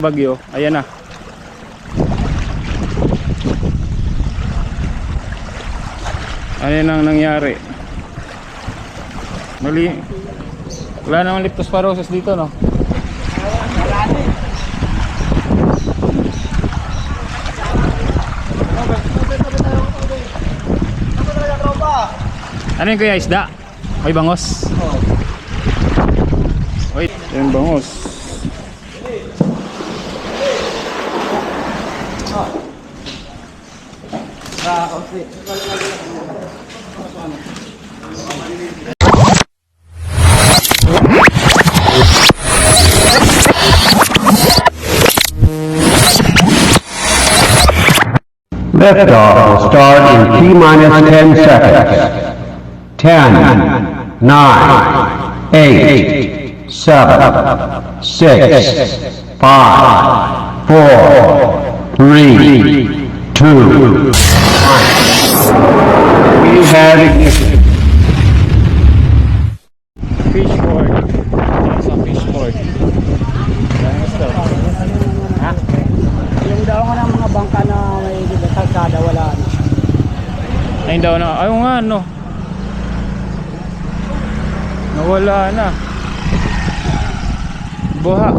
Bagyo, ayan na. Ayan ang nangyari. Mali. Wala namang leptospirosis dito, no? Ano yung kaya isda? May bangos? Wait, yung bangos. Liftoff will start in T-minus 10 seconds. 10, 9, 8, 7, 6, 5, 4, 3, 2, 1. We have ignition. Fishboard. Sa fishboard. Ha? Yung daw nga ng mga bangka na may kalsada, wala na. Ayun daw na. Ayaw nga, no? Nawala na. Baha.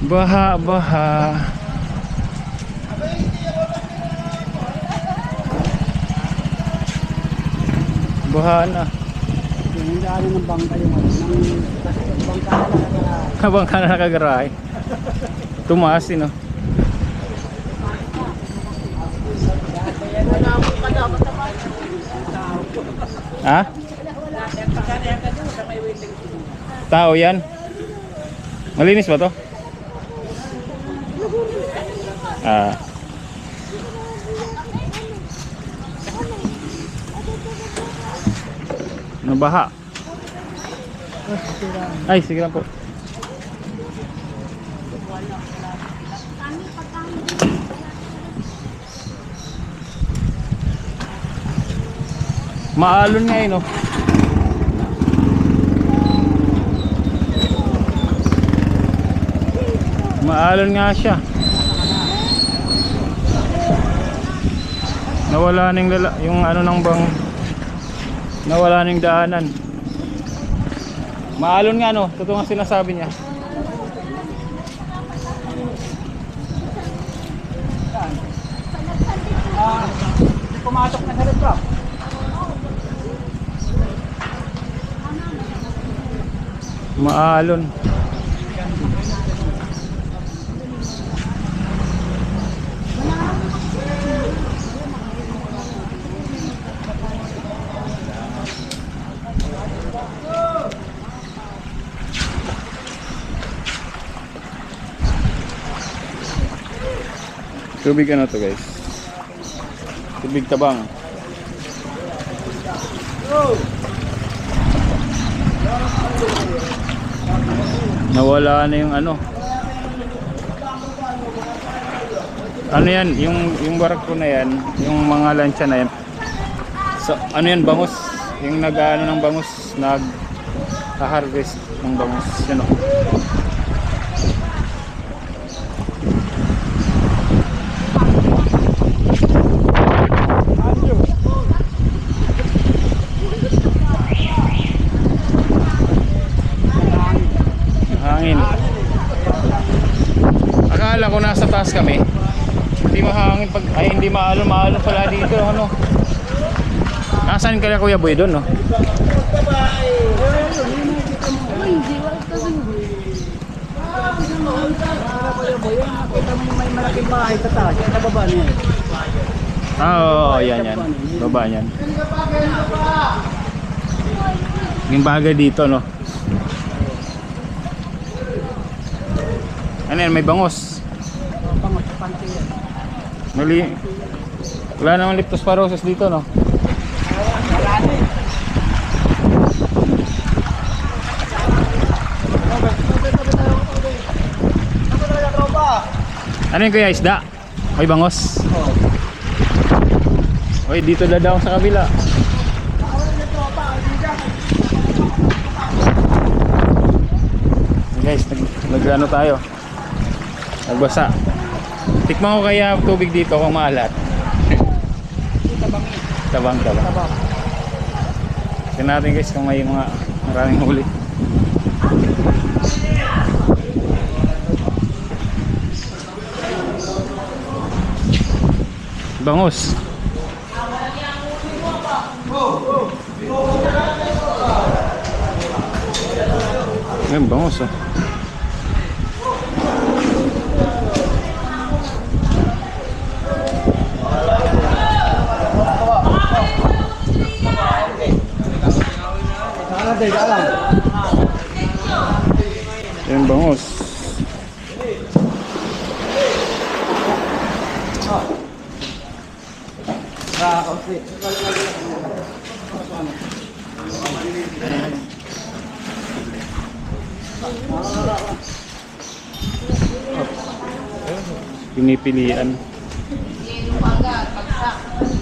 Baha, baha. Baha na. Yung daanan ng bangka yung ano, ng bangka na nakakarahay. Habang ka na nakagarahe. Tumaas din, no? Ha? Tao yan? Malinis ba to? Ah. Nabaha. Ay, sige lang po. Maalon nga eh, no? Maalon nga siya. Nawala ning yung ano nang bang nawala ning daanan. Maalon nga, no? Totoo nga sinasabi niya. Pumasok na sa rito. Maalon. Tubig ano to, guys? Tubig tabang. Nawala na yung ano. Ano yan, yung barko na yan, yung mga lancha na yan. So, ano yan, bangus. Yung nag-ano ng bangus, nag-harvest ng bangus, yun o. Hangin. Akala ko nasa taas kami. Hindi mahangin pag ay hindi maalon pala dito, ano. Nasaan kaya Kuya Boy doon, no? May malaking bahay sa taas, sa baba niya. Ah, oo, yan. Baba yan. Yung bagay dito, no? Ano yan, may bangos. Bangos sa panty yan. Mali. Wala namang leptospirosis dito, no? Ano yung kaya isda? May bangos? Oy, dito daw sa kabila. Guys, Nag-ano tayo? Nagbasa. Tikman ko kaya tubig dito kung maalat. Tabang. Tingnan natin guys kung may mga maraming huli. Bangus. Ngayon bangus oh. Yan bangus. Pinipilian.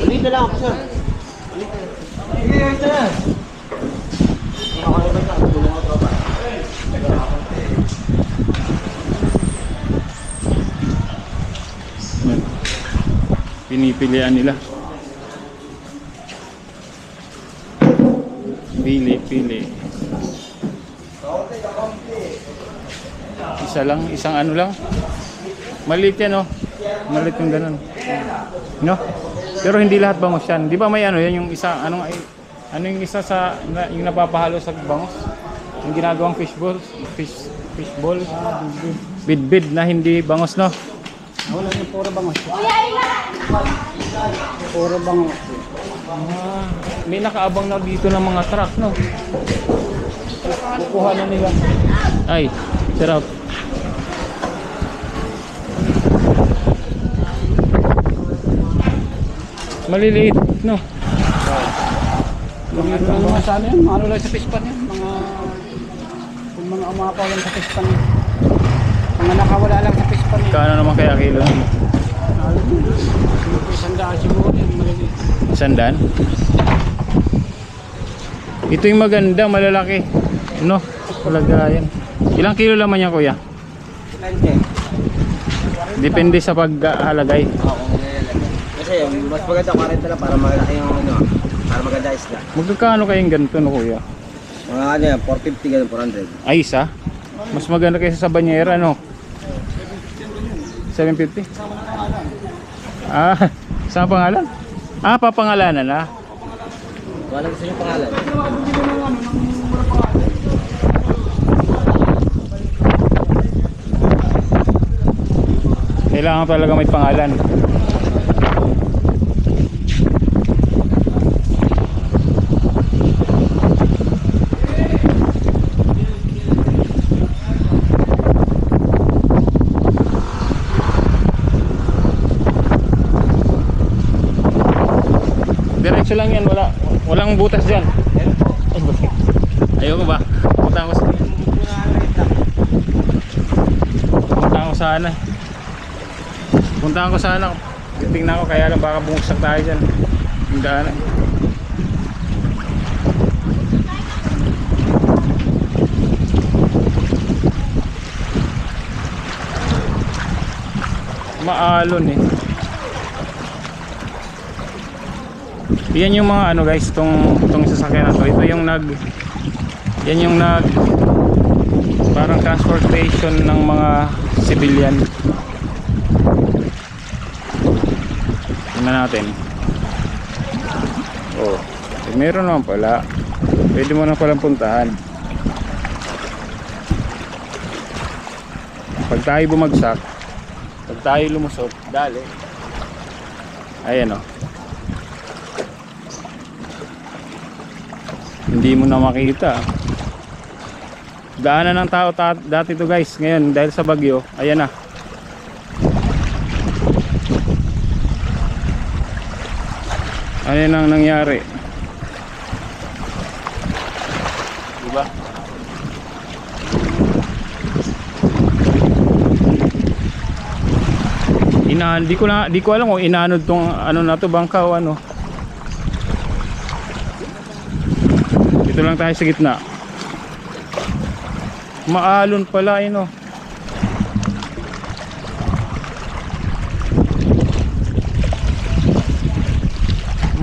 Dito lang ako, sir. Yan. Pinipilian nila. Pili. Isa lang, isang ano lang. Maliit yan oh. Maliit yung ganun. No? Pero hindi lahat bangus yan. Di ba may ano yan yung isa, ano yung isa sa, yung napapahalo sa bangus? Yung ginagawang fishball. Bidbid na hindi bangus no? Wala yung puro bangus. Puro bangus. Ah, may nakaabang na dito ng mga truck no? Kukuha na nila. Ay, sarap. Maliliit, no? Mga sana yan, ano lang sa pispan yan, kung mga umapaw lang sa pispan yan. Mga nakawala lang sa pispan yan. Kano naman kaya kilo? Isang daan siguro yan, maliliit. 100? Ito yung maganda, malalaki. No? Kalagayan. Ilang kilo laman yan kuya? 20. Depende sa paghalagay. Kasi mas maganda 40 lang para malaki yung ano, para maganda isda. Magkakano kayong ganito no kuya? Mga ano yan, 450 ganun, 400. Ay isa? Mas maganda kaysa sa banyera no? 750? Ah, saan pangalan? Ah, papangalanan na. Wala gusto yung pangalan. Kailangan talaga may pangalan. Diretso lang yan, walang butas dyan. Ayoko ba? Punta ko sana. Tingnan ko kaya lang baka bumagsak tayo dyan. Yung daanan. Maalon eh. Yan yung mga ano guys, tong sasakyan na to. Ito yung yan yung parang transportation ng mga civilian. Tingnan natin. Oh, meron naman pala. Pwede mo na palang puntahan. Pag tayo bumagsak, pag tayo lumusot, dali. Ayan oh. Hindi mo na makita. Daanan ng tao dati to guys. Ngayon dahil sa bagyo, ayan na. Ayan ang nangyari. Diba? Di ko alam kung inanod tong ano na to, bangka o ano. Dito lang tayo sa gitna. Maalon pala yun oh.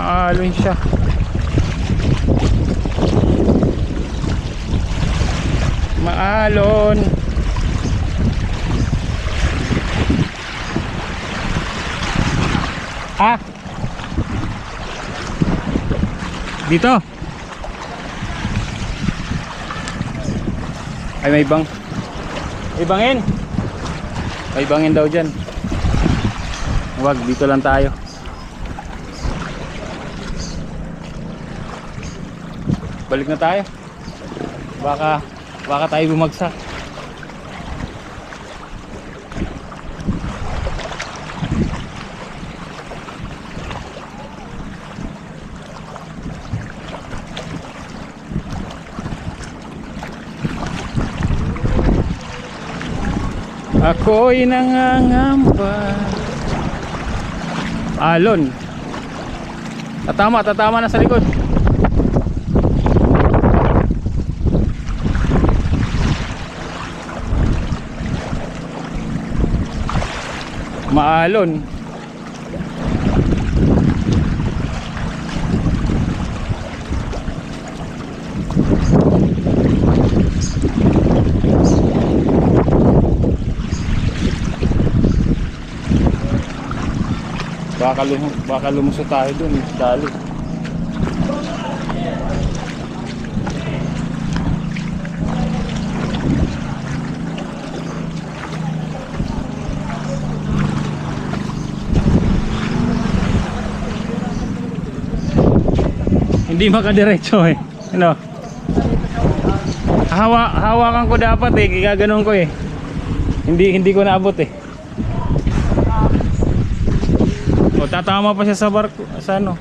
Maalon siya. Maalon. Ah. Dito. Ay may bang. May bangin. May bangin daw diyan. Wag, dito lang tayo. Balik na tayo. Baka tayo bumagsak. Ako'y nangangamba. Alon. Tatama na sa likod. Maalon. Baka lumusot tayo dun, dali. Hindi makadiretso eh. Ano? Hawakan ko dapat eh, gaganon ko eh. Hindi ko naabot eh. O tatama pa siya sa barko, sa ano?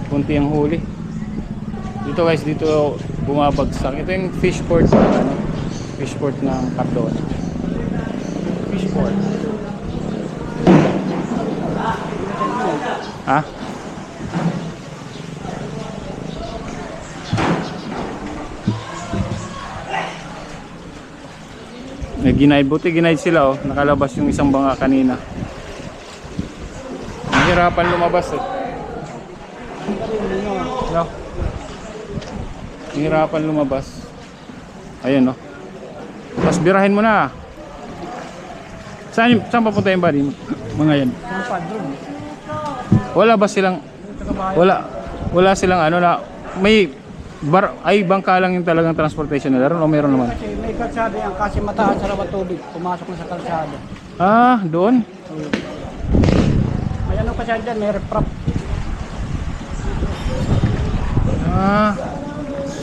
Kunti ang huli. Dito guys, dito bumabagsak. Ito yung fishport, ano? Fishport ng Cardona. Fishport. Ha? Ginayad, buti ginayad sila oh. Nakalabas yung isang banga kanina. Nahirapan lumabas eh. No. Nahirapan lumabas. Ayun oh. Tapos birahin mo na. Saan papunta yung body? Mga yan. Wala ba silang wala silang ano na may bangka lang yung talagang transportation nila ron o meron naman? Kasi may kalsada yan kasi mataas sa rawa tubig. Pumasok na sa kalsada. Ah, doon? May ano kasi dyan, may reprop. Ah.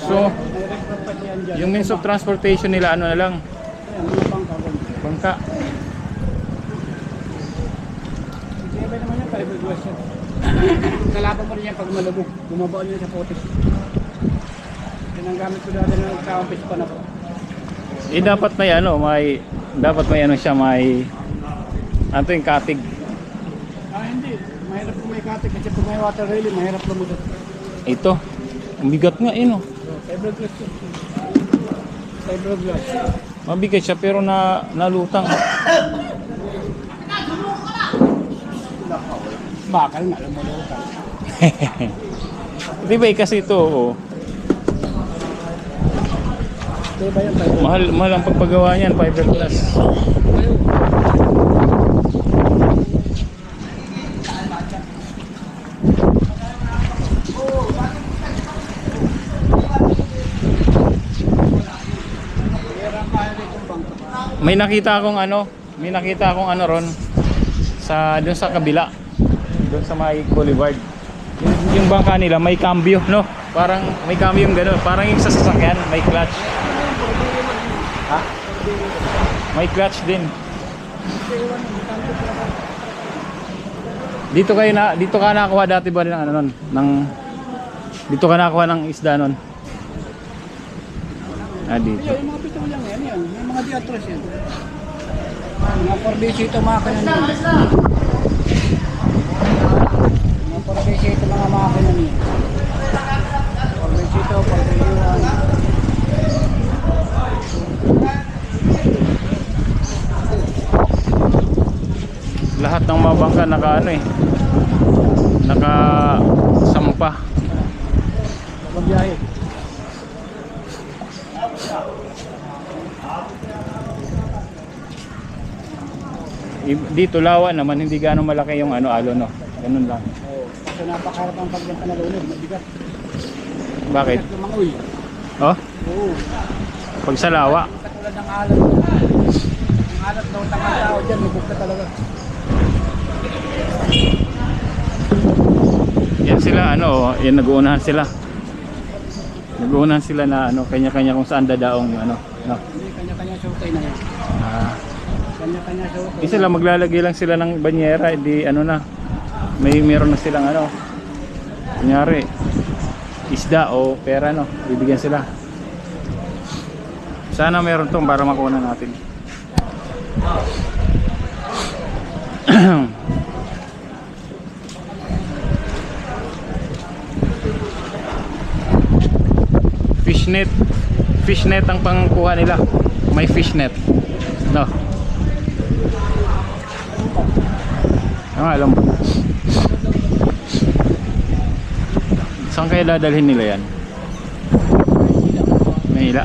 So, May reprop pa dyan dyan. yung means of transportation nila ano na lang? Ayan, mga bangka ron. Bangka. Sige ba naman yan, fiberglass yan. Kalaban mo rin yan pag malubog. Bumabaan yan sa potis. Yan ang gamit ko dati na nagkakampis pa na po. Eh dapat may ano, may ano siya, may ano yung katig. Ah, hindi. Mahirap kung may katik kasi kung may water railing, mahirap lumudot. Ito. Ang bigat nga eh no. Fiberglass yun. Fiberglass. Mabigat siya pero nalutang. Bakal nga, lumulutan. Di ba kasi ito, oh, Diba yan, fiberglass? mahal ang pagpagawa niyan, fiberglass. May nakita akong ano ron doon sa kabila. Doon sa may boulevard. Yung bangka nila may cambio, no? Parang may cambio yung gano'n. Parang yung sa sasakyan, may clutch. Ha? May clutch din. Dito ka nakakuha dati ba ng ano nun? Dito ka nakakuha ng isda nun? Ah, dito. Yung mga pitong lang yan. May mga diatras yan. Mga forbisi ito makina niya. Mga forbisi ito mga makina niya. Forbisi ito, forbisi. Lahat ng mga bangka naka ano eh. Naka sampa. Pagbiyahe. Dito lawa naman, hindi gaano malaki yung ano alo no. Ganun lang. Oo. Kasi napakarap ang pagbenta na lunod. Mabigat. Bakit? Mabigat lumangoy. Oh? Oo. Pag sa lawa. Katulad ng alat. Ang alat daw tangang tao dyan. Lubog ka talaga. Yan sila ano, yan nag-uunahan sila. Nag-uunahan sila na ano, kanya-kanya kung saan dadaong yung ano, no. Hindi, kanya-kanya showtay na yan. Ah, Kanya-kanya showtay. isa lang maglalagay lang sila ng banyera, di ano na. Meron na silang ano. Kunyari isda o pera no, bibigyan sila. Sana meron tong para makuha natin. Fishnet ang pangkuha nila. May fishnet no. Alam mo saan kaya dadalhin nila yan? Manila.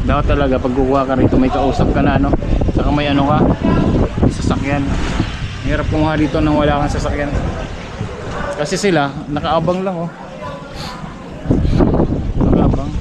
Dapat talaga pag kukuha ka rito may kausap ka na no, saka may ano ka, may sasakyan. Hirap kumuha dito nang wala kang sasakyan. Kasi sila, nakaabang lang oh. Nakaabang.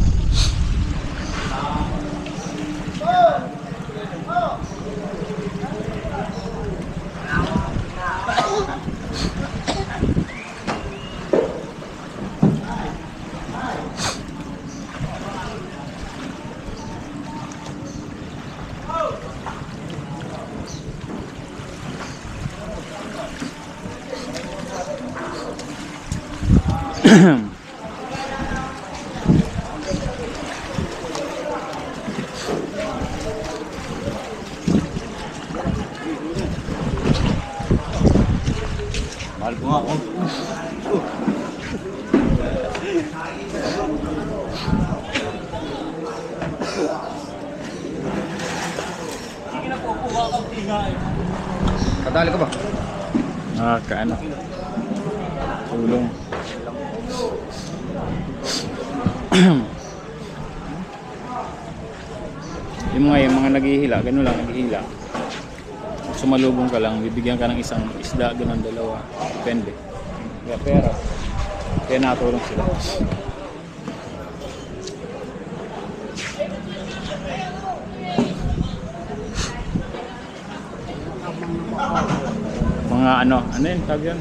Mahal ko nga ako. Kadali ka ba? Nakakaano. Tulong. yung mga naghihila, ganun lang naghihila. Sumalubong ka lang, bibigyan ka ng isang isda, ganun dalawa. Depende. Kaya pera. Kaya natulong sila. Mga ano yun, tawag yun?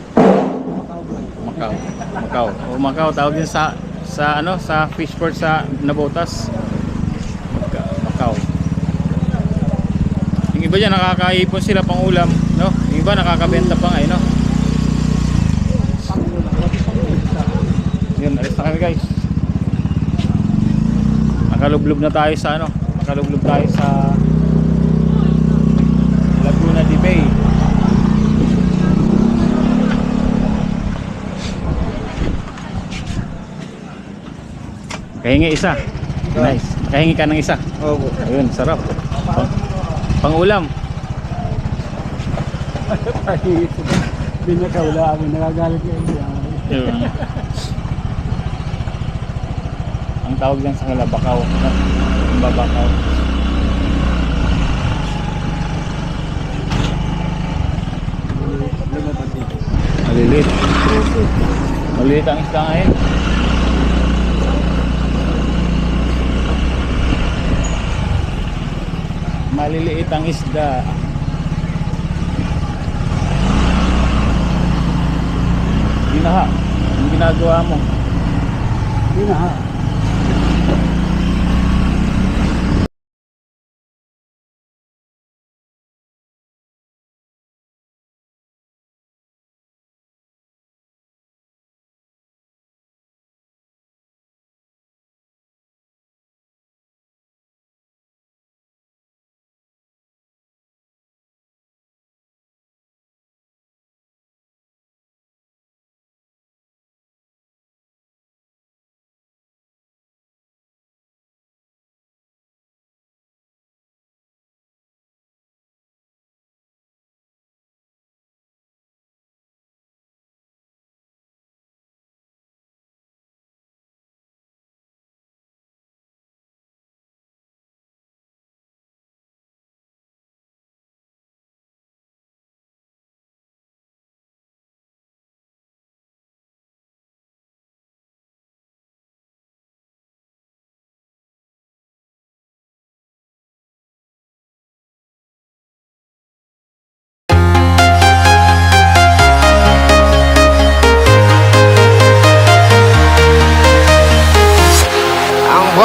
Macau. Macau. O Macau, tawag yun sa ano, sa fishport sa Nabotas. Macau. Yung iba dyan, nakakaipon sila pang ulam, no? Yung iba nakakabenta pa nga, no? Yun, alis na kami guys. Nakalublob na tayo sa ano, nakalublob tayo sa Laguna de Bay. Kahingi isa. Nice. Kahingi ka ng isa. Oo. Ayun, sarap. Pang-ulam. Binakawala kami, nagagalit kayo. Yun. Ang tawag lang sa kanila, bakaw. No? Yung babakaw. Malilit. Malilit ang isda ngayon. Maliliit ang isda. Ginaha. Yung ginagawa mo. Hindi na ha.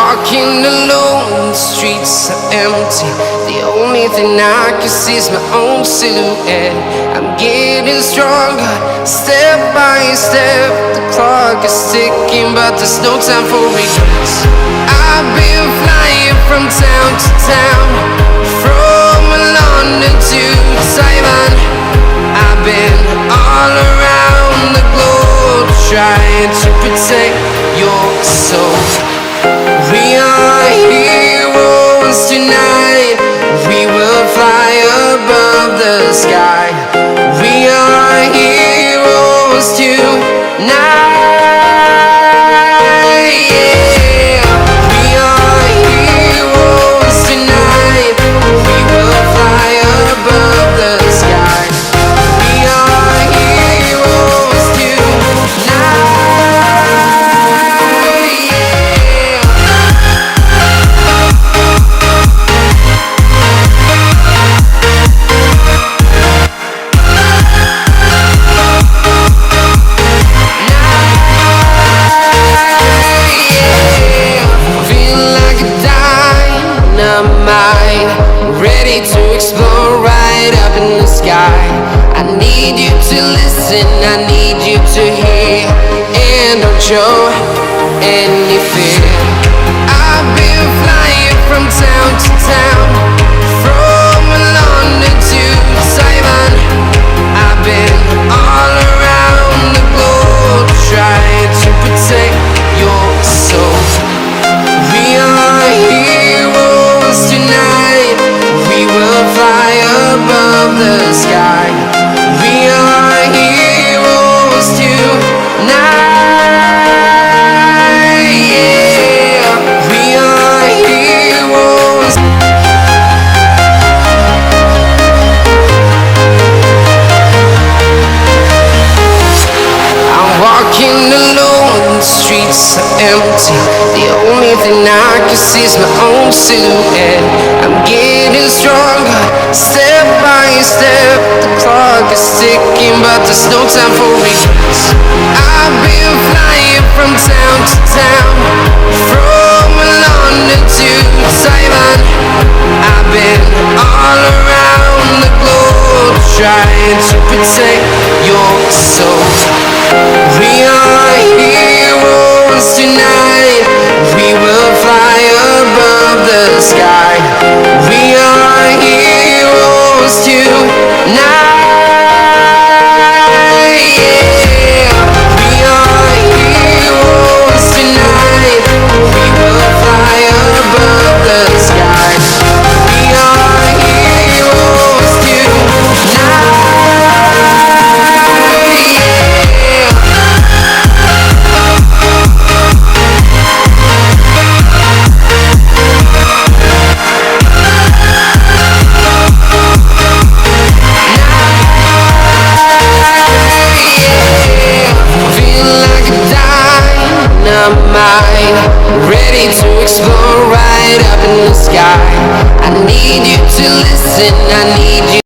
walking alone, the streets are empty. The only thing I can see is my own silhouette. I'm getting stronger, step by step. The clock is ticking, but there's no time for regrets. I've been flying from town to town, from London to Taiwan. I've been all around the globe, trying to protect your soul. We are heroes tonight. We will fly above the sky. We are heroes tonight. Yeah. We are heroes tonight. We will fly above the sky. We are heroes tonight. Yeah. Feel like a dynamite, ready to explode right up in the sky. I need you to listen, I need you to hear, and don't show any fear. I've been flying from town to town, from London to Taiwan. I've been all around the globe, trying to protect your soul. We are heroes tonight. We will fly above the sky. We are heroes tonight. Yeah. We are heroes. I'm walking alone, the streets are empty. The only thing I can see is my own silhouette. I'm getting stronger, step by step. The clock is ticking, but there's no time for regrets. I've been flying from town to town, from London to Taiwan. I've been all around the globe, trying to protect your soul. We are heroes tonight. We will fly above the sky. We are heroes tonight. Yeah. We are heroes tonight. We will fly above the sky. We are heroes tonight. Yeah. Feel like a dynamite, ready to explode right up in the sky. I need you to listen, I need you